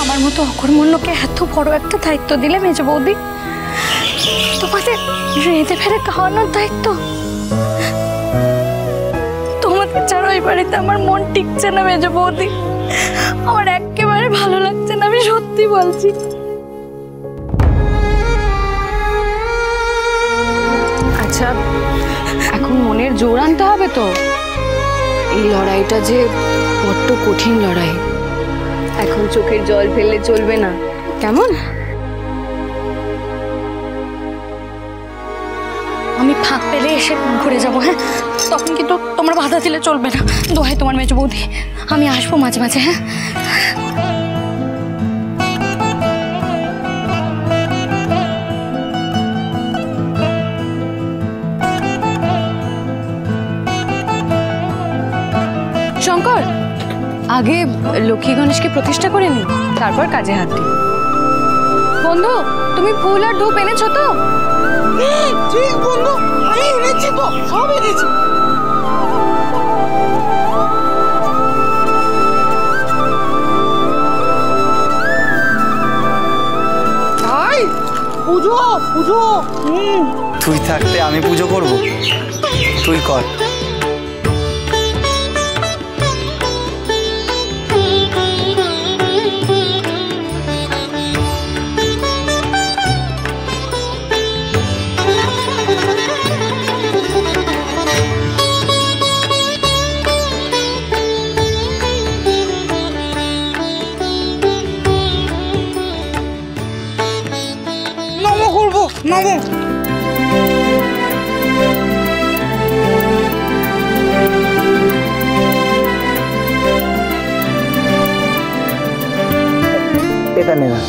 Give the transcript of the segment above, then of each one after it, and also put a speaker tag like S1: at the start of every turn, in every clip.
S1: আমার মতো অকর্মণ্যকে এত বড় একটা দায়িত্ব দিলে মেজ বৌদি, তোমাদের রেঁধে ফেলে খাওয়ানোর দায়িত্ব। তোমাদের ছাড়া ওই বাড়িতে আমার মন টিকছে না মেজ বৌদি, আমার একেবারে ভালো লাগছে না, আমি সত্যি বলছি। আচ্ছা, এখন মনের জোর আনতে হবে তো। এই লড়াইটা যে বড্ড কঠিন লড়াই, এখন চোখের জল ফেললে চলবে না, কেমন? আমি ফাঁক পেলে এসে ঘুরে যাবো, হ্যাঁ? তখন কিন্তু তোমরা বাধা দিলে চলবে না। দোহাই তোমার মেজ বৌদি, আমি আসবো মাঝে মাঝে, হ্যাঁ? শঙ্কর, আগে লক্ষ্মী গণেশকে প্রতিষ্ঠা করে নি, তারপর কাজে হাত দি। বন্ধু, তুমি ফুল আর ধূপ এনেছো তো?
S2: ঠিক বন্ধু, আমি এনেছি তো, সব এনেছি। ভাই, পুজো পুজো।
S3: তুই থাকতে আমি পুজো করব? তুই কর।
S2: নমো করবো, নমো।
S3: এটা নে না।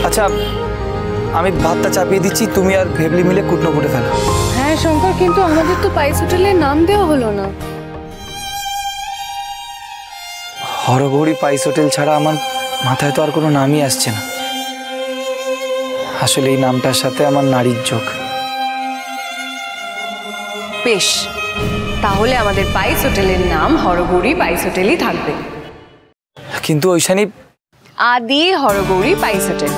S3: আচ্ছা, আমি ভাতটা চাপিয়ে দিচ্ছি, তুমি আর ভেবলি মিলে কুটনো কুটে ফেলো।
S1: হ্যাঁ শঙ্কর, কিন্তু আমাদের তো পাইস হোটেলের নাম দেওয়া হলো না।
S3: হরগৌরী পাইস হোটেল ছাড়া আমার মাথায় তো আর কোনো নামই আসছে না। আসলে এই নামটার সাথে আমার নারীর যোগ।
S4: বেশ, তাহলে আমাদের পাইস হোটেলের নাম হরগৌরী পাইস হোটেলই থাকবে।
S3: কিন্তু ঐশানী,
S4: আদি হরগৌরী পাইস হোটেল।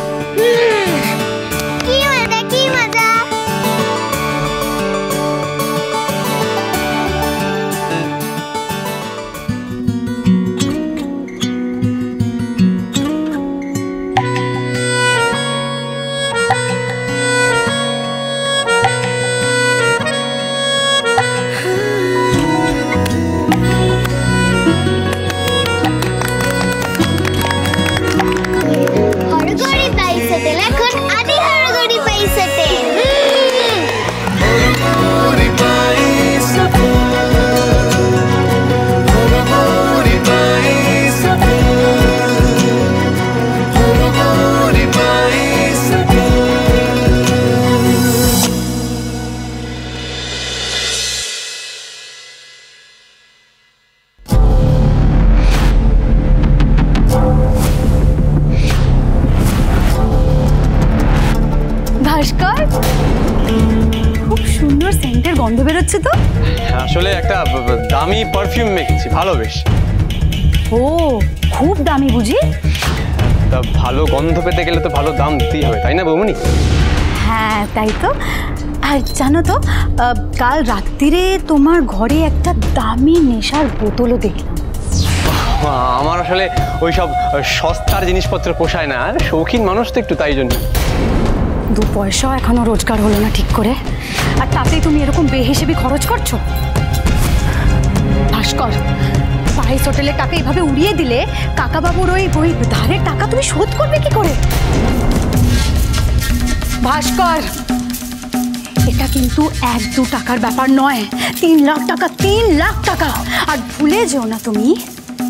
S5: কি মজা, কি মজা। হরগৌরী পাইস হোটেল এখন আদি হরগৌরী পাইস হোটেল।
S1: ভাস্কর, খুব সুন্দর সেন্টের গন্ধ বেরোচ্ছে তো।
S6: আসলে একটা দামি পারফিউম মেখেছি, ভালো বেশ।
S1: ও, খুব দামি বুঝি?
S6: তা ভালো গন্ধ পেতে গেলে তো ভালো দাম দিতেই হবে, তাই না বৌমনি?
S1: হ্যাঁ তাই তো। আর জানো তো, কাল রাত্রিরে তোমার ঘরে একটা দামি নেশার বোতলও দেখলাম।
S6: আমার আসলে ওই সব সস্তার জিনিসপত্র পোষায় না, শৌখিন মানুষ তো একটু, তাই জন্য।
S1: 2 পয়সাও এখনো রোজগার হলো না ঠিক করে, আর তাতেই তুমি এরকম বেহিসেবি খরচ করছো। ভাস্কর,
S7: বাইস হোটেলের টাকা এইভাবে উড়িয়ে দিলে কাকাবাবুর ওই ওই ধারের টাকা তুমি শোধ করবে কি করে? ভাস্কর, এটা কিন্তু 1-2 টাকার ব্যাপার নয়, 3 লাখ টাকা, 3 লাখ টাকা। আর ভুলে যেও না তুমি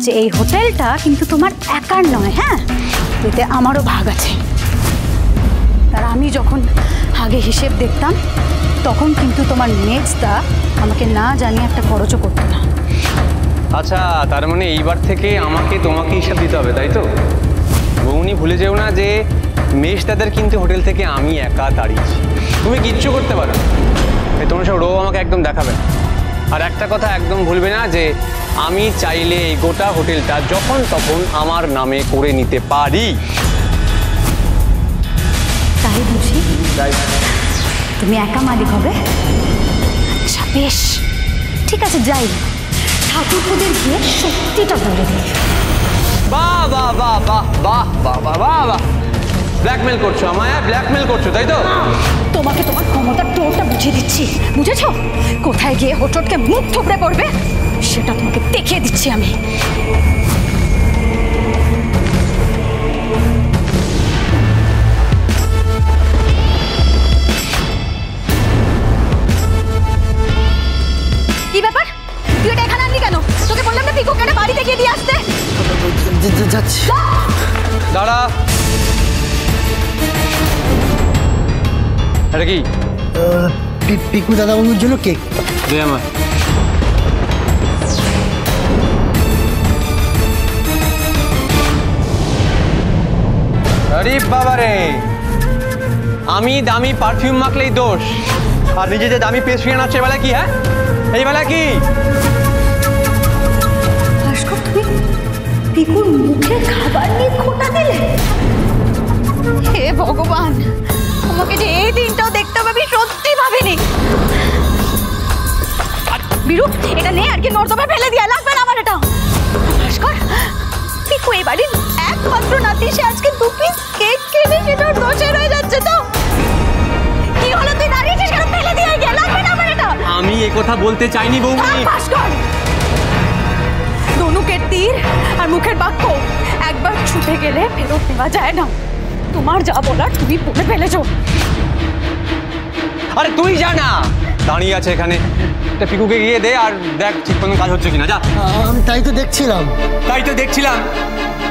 S7: যে এই হোটেলটা কিন্তু তোমার একার নয়। হ্যাঁ, এতে আমারও ভাগ আছে। আর আমি যখন আগে হিসেব দেখতাম তখন কিন্তু তোমার মেজদা আমাকে না জানিয়ে একটা খরচও করতো না।
S6: আচ্ছা, তার মানে এইবার থেকে আমাকে তোমাকে হিসাব দিতে হবে, তাই তো? বৌনি, ভুলে যেও না যে মেজদাদের কিন্তু হোটেল থেকে আমি একা দাঁড়িয়েছি। তুমি কিচ্ছু করতে পারো, তোমার সব রো আমাকে একদম দেখাবে না। আর একটা কথা একদম ভুলবে না যে আমি চাইলে এই গোটা হোটেলটা যখন তখন আমার নামে করে নিতে পারি।
S7: তাই বুঝি?
S6: তাই
S7: তুমি একা মালিক হবে? আচ্ছা বেশ, ঠিক আছে, যাই ঠাকুরপুদের গিয়ে সত্যিটা বলে দিই।
S6: বাহ বাহ বাহ বাহ বাহ বাহ বাহ বাহ বাহ, ব্ল্যাকমেল করছো আমায়, ব্ল্যাকমেল করছো, তাই তো?
S7: তোমাকে তোমার ক্ষমতার টোলটা বুঝিয়ে দিচ্ছি, বুঝেছো? কোথায় গিয়ে হোঁচটকে মুখ থুবড়ে পড়বে সেটা তোমাকে দেখিয়ে দিচ্ছি আমি। কি ব্যাপার, তুই এটা এখানে আনলি কেন? তোকে বললাম না পিকো কেন বাড়িতে গিয়ে দিয়ে আসতে।
S3: যাচ্ছি।
S6: দাঁড়া, এটা কি?
S2: পিকু দাদাবাবুর জন্য কেক।
S6: দে আমার। আরে বাবা রে, আমি দামি পারফিউম মাখলেই দোষ, আর নিজে যে দামি পেস্ট্রি আনাচ্ছে এবেলা কি? হ্যাঁ, এই বেলা কি?
S7: ভাস্কর, তুমি পিকুর মুখে খাবার নিয়ে খোঁটা দিলে? হে ভগবান, আমাকে যে এই দিনটাও দেখতে হবে আমি সত্যি ভাবিনি। বিরু, এটা নে আর কি নর্দমে ফেলে দিয়া, লাগবে না আমার এটা। ভাস্কর, পিকু এই বাড়ির একমাত্র নাতি, সে আজকে 2 পিস কেক খেলে সেটার দোষের হয়ে যাচ্ছে। তো কি হলো, তুই দাঁড়িয়েছিস কেন? ফেলে দিয়ে গিয়ে, লাগবে না আমার এটা।
S6: আমি এই কথা বলতে চাইনি বৌমনি।
S7: ভাস্কর, ধনুকের তীর আর মুখের বাক্য একবার ছুটে গেলে ফেরত নেওয়া যায় না। তোমার যা বলার তুমি বলে ফেলেছো।
S6: আরে তুই জানা দাঁড়িয়ে আছে এখানে, একটা পিকুকে গিয়ে দে আর দেখ ঠিক কোনো কাজ হচ্ছে কিনা। যা।
S2: আমি তাই তো দেখছিলাম।
S6: তাই তো দেখছিলাম,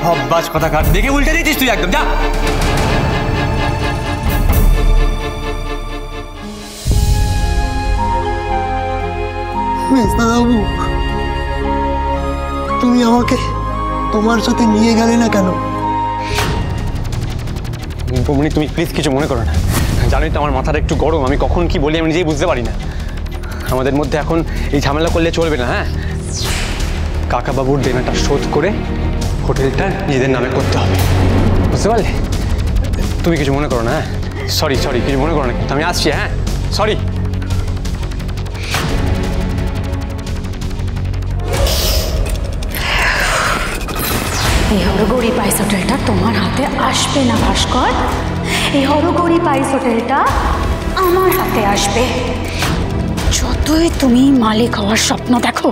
S6: হব্বাস কথা কাট, দেখে উল্টে দিয়েছিস তুই একদম। যা।
S2: দাদাবাবু, তুমি আমাকে তোমার সাথে নিয়ে গেলে না কেন?
S6: বৌমনি, তুমি প্লিজ কিছু মনে করো না, জানোই তো আমার মাথাটা একটু গরম, আমি কখন কি বলি আমি নিজেই বুঝতে পারি না। আমাদের মধ্যে এখন এই ঝামেলা করলে চলবে না। হ্যাঁ, কাকাবাবুর দেনাটা শোধ করে হোটেলটা নিজেদের নামে করতে হবে, বুঝতে পারলে? তুমি কিছু মনে করো না। হ্যাঁ, সরি সরি, কিছু মনে করো না, আমি আসছি। হ্যাঁ, সরি।
S7: এই হরগৌরী পাইস হোটেলটা তোমার হাতে আসবে না ভাস্কর। এই হরগৌরী পাইস হোটেলটা আমার হাতে আসবে। যতই তুমি মালিক হওয়ার স্বপ্ন দেখো,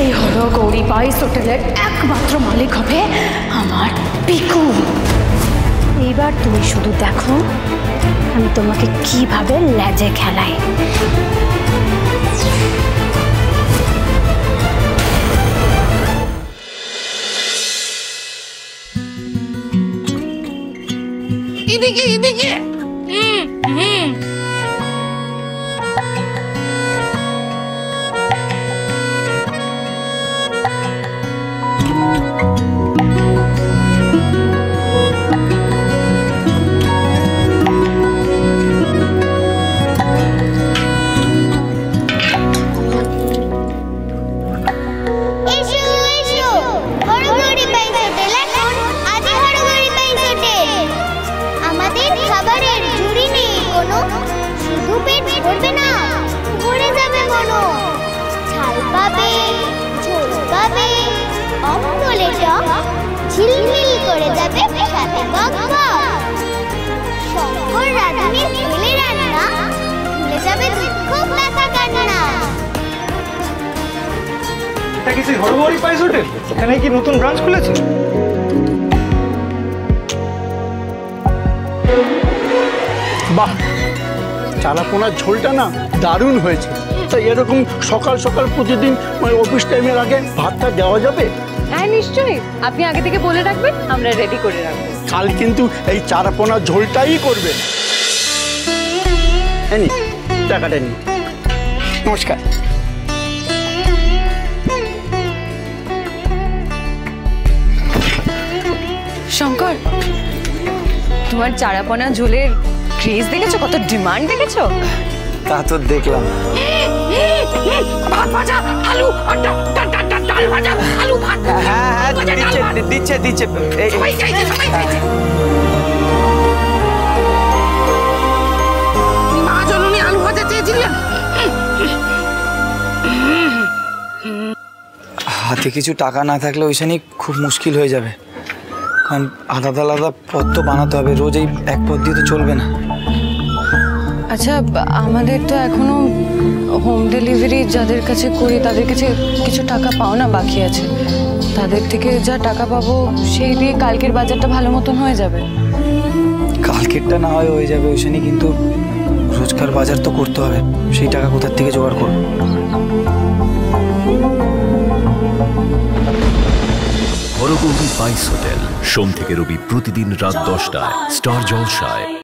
S7: এই হরগৌরী পাইস হোটেলের একমাত্র মালিক হবে আমার পিকু। এইবার তুমি শুধু দেখো আমি তোমাকে কিভাবে লেজে খেলাই।
S2: এদিকে এদিকে।
S5: ঝিলমিল করে যাবে সাথে বকবক। শঙ্কর রাধুনির ছেলে রান্না ভুলে যাবে দুঃখ ব্যথা কান্না।
S6: এটা কিছু
S3: বলছি হরগৌরী পাইস হোটেল, এখানে কি নতুন ব্রাঞ্চ খুলেছে?
S8: বাহ, চারাপোনার ঝোলটা না দারুণ হয়েছে। তা এরকম সকাল সকাল প্রতিদিন মানে অফিস টাইমের আগে ভাতটা দেওয়া যাবে?
S4: হ্যাঁ নিশ্চয়ই, আপনি আগে থেকে বলে রাখবেন, আমরা রেডি করে রাখবো।
S8: কাল কিন্তু এই চারাপোনার ঝোলটাই করবে। এই টাকাটা নি। নমস্কার।
S4: শঙ্কর, তোমার চারাপোনা ঝোলের ক্রেজ দেখেছো? কত ডিমান্ড দেখেছো?
S3: তা তো দেখলাম।
S2: ভাত ভাজা আলু আর ডাল ভাজা আলু ভাত।
S3: হ্যাঁ হ্যাঁ দিচ্ছে দিচ্ছে।
S2: সবাই চাইছে, সবাই চাইছে। মা জননী আলু ভাজা চেয়েছিলেন।
S3: হাতে কিছু টাকা না থাকলে ওইখানে খুব মুশকিল হয়ে যাবে, কারণ আলাদা আলাদা পদ তো বানাতে হবে, রোজ এই এক পদ দিয়ে তো চলবে না।
S1: আচ্ছা, আমাদের তো এখনো হোম ডেলিভারি যাদের কাছে করি তাদের কাছে কিছু টাকা পাওনা বাকি আছে। তাদের থেকে যা টাকা পাবো সেই দিয়ে কালকের বাজারটা ভালো মতন হয়ে যাবে।
S3: কালকেরটা না হয় হয়ে যাবে ওইখানে, কিন্তু রোজকার বাজার তো করতে হবে, সেই টাকা কোথার থেকে জোগাড় করবো?
S9: হরগৌরী পাইস হোটেল, সোম থেকে রবি প্রতিদিন রাত 10টায় স্টার জলসায়।